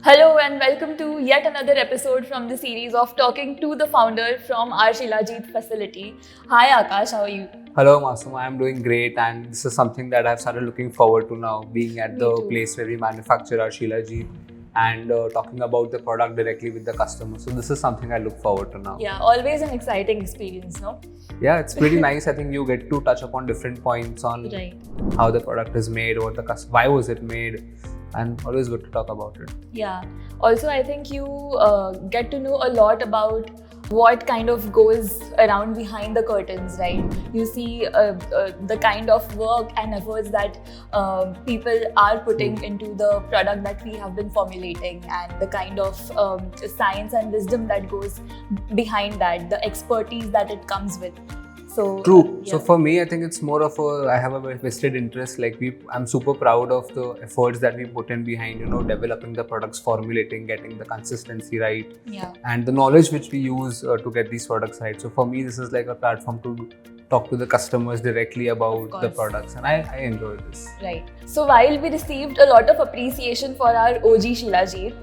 Hello and welcome to yet another episode from the series of talking to the founder from our Shilajit facility. Hi Akash, how are you? Hello Masum, I am doing great, and this is something that I've started looking forward to now, being at Me the too. place where we manufacture our Shilajit and talking about the product directly with the customer. So this is something I look forward to now. Yeah, always an exciting experience, no? Yeah, it's pretty nice. I think you get to touch upon different points on Right. how the product is made, what the why was it made, and always good to talk about it. Yeah. Also, I think you get to know a lot about what kind of goes around behind the curtains, right? You see the kind of work and efforts that people are putting into the product that we have been formulating, and the kind of science and wisdom that goes behind that, the expertise that it comes with. So True. yeah. So for me, I think it's more of I have a vested interest. I'm super proud of the efforts that we put in behind, developing the products, formulating, getting the consistency right, Yeah. and the knowledge which we use to get these products right. So for me, this is like a platform to talk to the customers directly about the course. products, and I enjoy this. Right. So while we received a lot of appreciation for our OG Shilajit,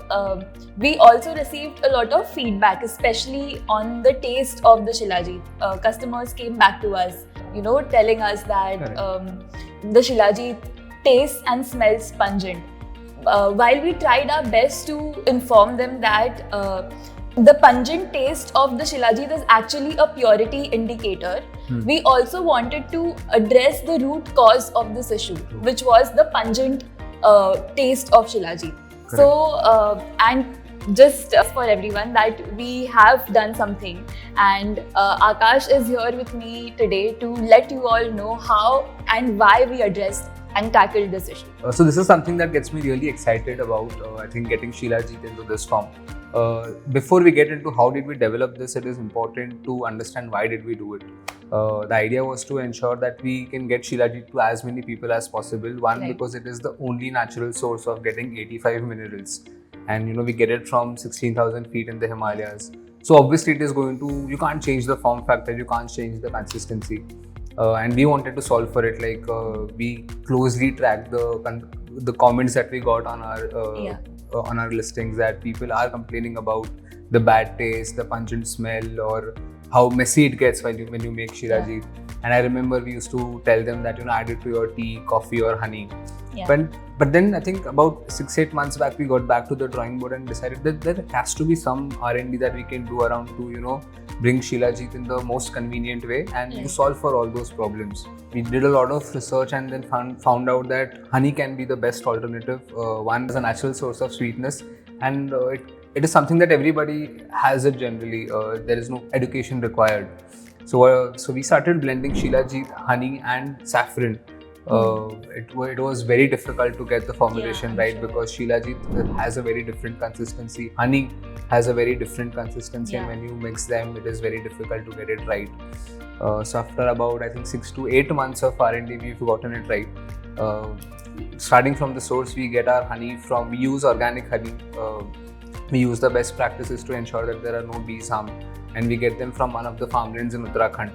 we also received a lot of feedback, especially on the taste of the Shilajit. Customers came back to us, telling us that the Shilajit tastes and smells pungent. While we tried our best to inform them that the pungent taste of the Shilajit is actually a purity indicator, we also wanted to address the root cause of this issue, which was the pungent taste of Shilajit. So, and just for everyone that we have done something, and Akash is here with me today to let you all know how and why we addressed and tackled this issue. So this is something that gets me really excited about, I think, getting Shilajit into this form. Before we get into how did we develop this, it is important to understand why did we do it. The idea was to ensure that we can get Shilajit to as many people as possible. One, Right. because it is the only natural source of getting 85 minerals. And we get it from 16,000 feet in the Himalayas. So obviously it is you can't change the form factor, you can't change the consistency. And we wanted to solve for it. We closely tracked the comments that we got on our listings, that people are complaining about the bad taste, the pungent smell, or how messy it gets when you make Shilajit. And I remember we used to tell them that add it to your tea, coffee, or honey. Yeah. But then I think about 6-8 months back, we got back to the drawing board and decided that there has to be some R&D that we can do around to bring Shilajit in the most convenient way and to solve for all those problems. We did a lot of research and then found out that honey can be the best alternative. One is a natural source of sweetness, and it is something that everybody has it generally. There is no education required. So we started blending Shilajit, honey, and saffron. It was very difficult to get the formulation right, because Shilajit has a very different consistency. Honey has a very different consistency, and when you mix them, it is very difficult to get it right. So after about, I think, 6 to 8 months of R&D, we've gotten it right. Starting from the source, we get our honey we use organic honey. We use the best practices to ensure that there are no bees harm, and we get them from one of the farmlands in Uttarakhand.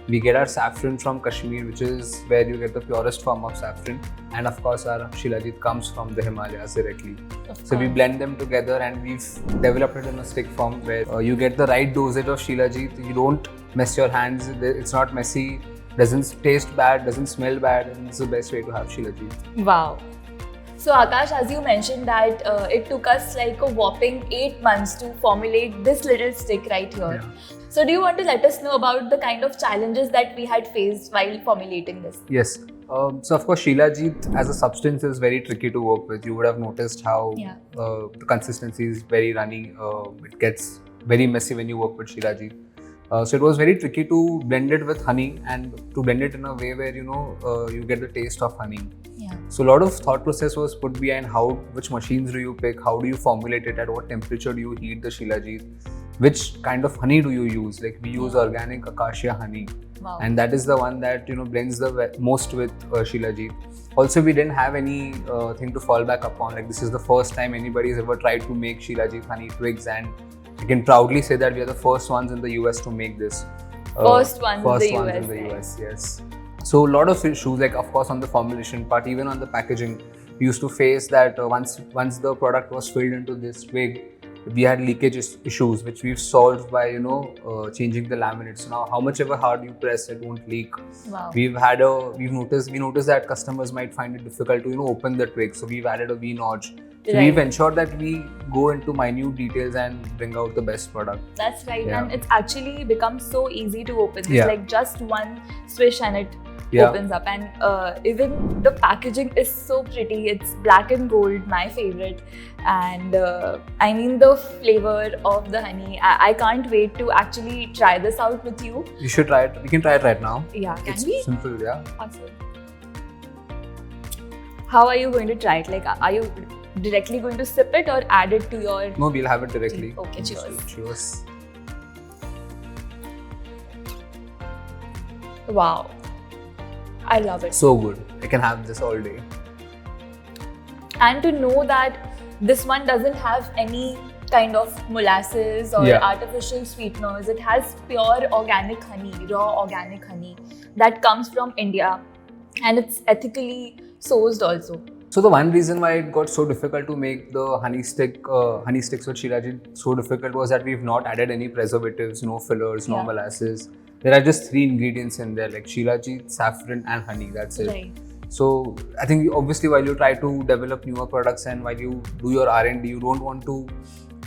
We get our saffron from Kashmir, which is where you get the purest form of saffron. And of course, our Shilajit comes from the Himalayas directly. So we blend them together, and we've developed it in a stick form where you get the right dosage of Shilajit. You don't mess your hands. It's not messy, doesn't taste bad, doesn't smell bad, and it's the best way to have Shilajit. Wow. So Akash, as you mentioned that it took us like a whopping 8 months to formulate this little stick right here. Yeah. So do you want to let us know about the kind of challenges that we had faced while formulating this? Yes. So of course, Shilajit as a substance is very tricky to work with. You would have noticed how the consistency is very runny. It gets very messy when you work with Shilajit. So it was very tricky to blend it with honey and to blend it in a way where you get the taste of honey. Yeah. So a lot of thought process was put behind which machines do you pick, how do you formulate it, at what temperature do you heat the Shilajit, which kind of honey do you use? Like we use organic acacia honey. Wow. And that is the one that blends the most with Shilajit. Also, we didn't have any thing to fall back upon. Like this is the first time anybody has ever tried to make Shilajit honey twigs, and I can proudly say that we are the first ones in the US to make this. First ones in the US, yes. So a lot of issues, like of course on the formulation part, even on the packaging, we used to face that once the product was filled into this twig, we had leakage issues, which we've solved by changing the laminates. So now, how much ever hard you press, it won't leak. Wow. We noticed that customers might find it difficult to open the twig, so we've added a V notch. So Right. we've ensured that we go into minute details and bring out the best product. That's right, Yeah. and it's actually become so easy to open. It's Yeah. like just one swish and it Yeah. opens up, and even the packaging is so pretty. It's black and gold, my favorite, and I mean the flavor of the honey. I can't wait to actually try this out with you. You should try it. We can try it right now. Yeah, can It's we? simple, yeah. Awesome. How are you going to try it? Like, are you directly going to sip it or add it to your? No, we'll have it directly. Okay, cheers. Cheers. Wow, I love it. So good. I can have this all day. And to know that this one doesn't have any kind of molasses or Yeah. artificial sweeteners. It has pure organic honey, raw organic honey that comes from India, and it's ethically sourced also. So the one reason why it got so difficult to make the honey sticks with Shilajit so difficult was that we've not added any preservatives, no fillers, no Yeah. molasses. There are just 3 ingredients in there, like Shilajit, saffron, and honey. That's it. Right. So I think obviously while you try to develop newer products and while you do your R&D, you don't want to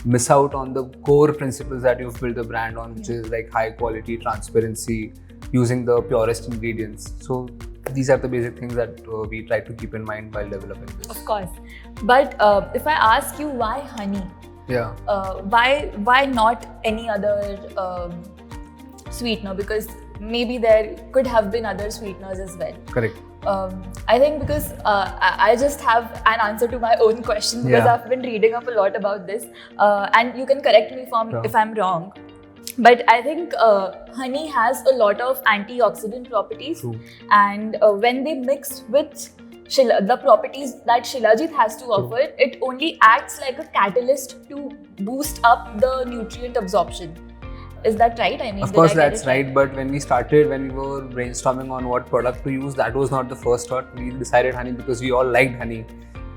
miss out on the core principles that you've built the brand on, which is like high quality, transparency, using the purest ingredients. So these are the basic things that we try to keep in mind while developing this. Of course. But if I ask you why honey, Yeah. why not any other sweetener? Because maybe there could have been other sweeteners as well. Correct. I think because I just have an answer to my own question, because Yeah. I've been reading up a lot about this, and you can correct me Sure. if I'm wrong. But I think honey has a lot of antioxidant properties, True. and when they mix with the properties that Shilajit has to offer, it only acts like a catalyst to boost up the nutrient absorption. Is that right? I mean, Of did course, I get that's it right. But when we were brainstorming on what product to use, that was not the first thought. We decided honey because we all liked honey,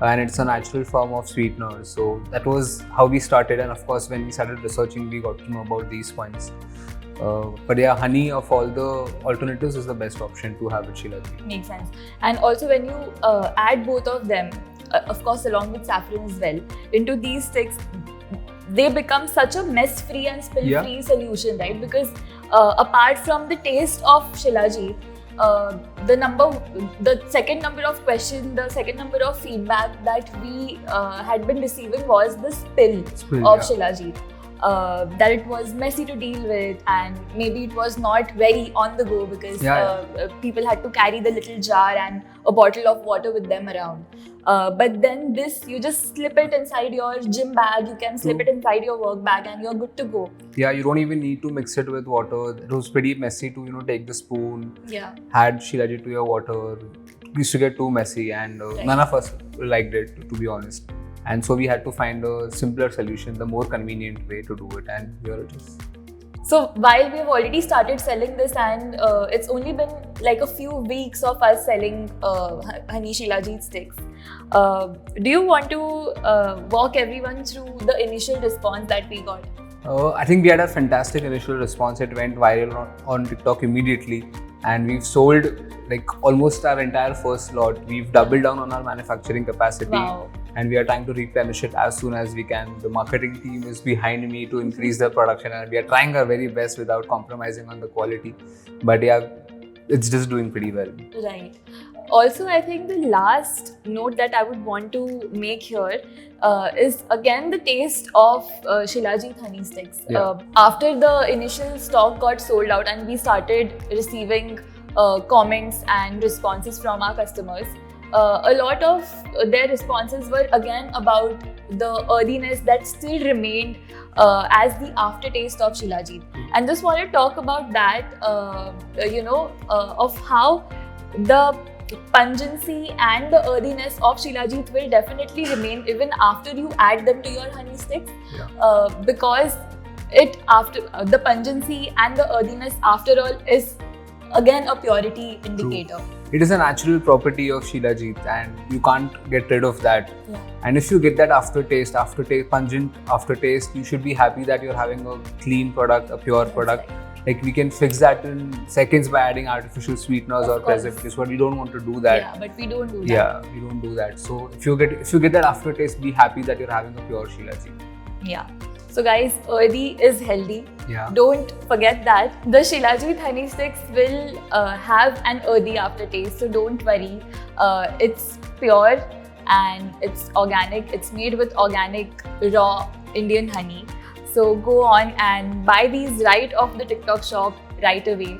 and it's a natural form of sweetener. So that was how we started. And of course, when we started researching, we got to know about these points. But yeah, honey of all the alternatives is the best option to have with Shilajit. Makes sense. And also when you add both of them, of course along with saffron as well, into these sticks, they become such a mess-free and spill-free solution, right? Because apart from the taste of Shilajit, the second number of feedback that we had been receiving was the spill of Shilajit. That it was messy to deal with, and maybe it was not very on the go because people had to carry the little jar and a bottle of water with them around. But then this, you just slip it inside your gym bag, you can slip it inside your work bag, and you're good to go. Yeah, you don't even need to mix it with water. It was pretty messy to take the spoon, add Shilajit to your water. It used to get too messy, and none of us liked it, to be honest. And so we had to find a simpler solution, the more convenient way to do it, and here it is. So while we've already started selling this, and it's only been like a few weeks of us selling honey Shilajit sticks, do you want to walk everyone through the initial response that we got? I think we had a fantastic initial response. It went viral on TikTok immediately, and we've sold like almost our entire first lot. We've doubled down on our manufacturing capacity. Wow. And we are trying to replenish it as soon as we can. The marketing team is behind me to increase the production, and we are trying our very best without compromising on the quality. But yeah, it's just doing pretty well. Right. Also, I think the last note that I would want to make here is again the taste of Shilajit honey sticks. Yeah. After the initial stock got sold out and we started receiving comments and responses from our customers, a lot of their responses were again about the earthiness that still remained as the aftertaste of Shilajit. And just want to talk about that, of how the pungency and the earthiness of Shilajit will definitely remain even after you add them to your honey sticks, because the pungency and the earthiness after all is again a purity indicator. True. it is a natural property of Shilajit, and you can't get rid of that. Yeah. And if you get that aftertaste, pungent aftertaste, you should be happy that you're having a clean product, a pure product. Like we can fix that in seconds by adding artificial sweeteners or preservatives, but we don't want to do that. Yeah, but we don't do that. Yeah, we don't do that. So if you get that aftertaste, be happy that you're having a pure Shilajit. Yeah. So guys, earthy is healthy. Yeah. Don't forget that. The Shilajit honey sticks will have an earthy aftertaste, so don't worry. It's pure and it's organic. It's made with organic raw Indian honey. So go on and buy these right off the TikTok shop right away.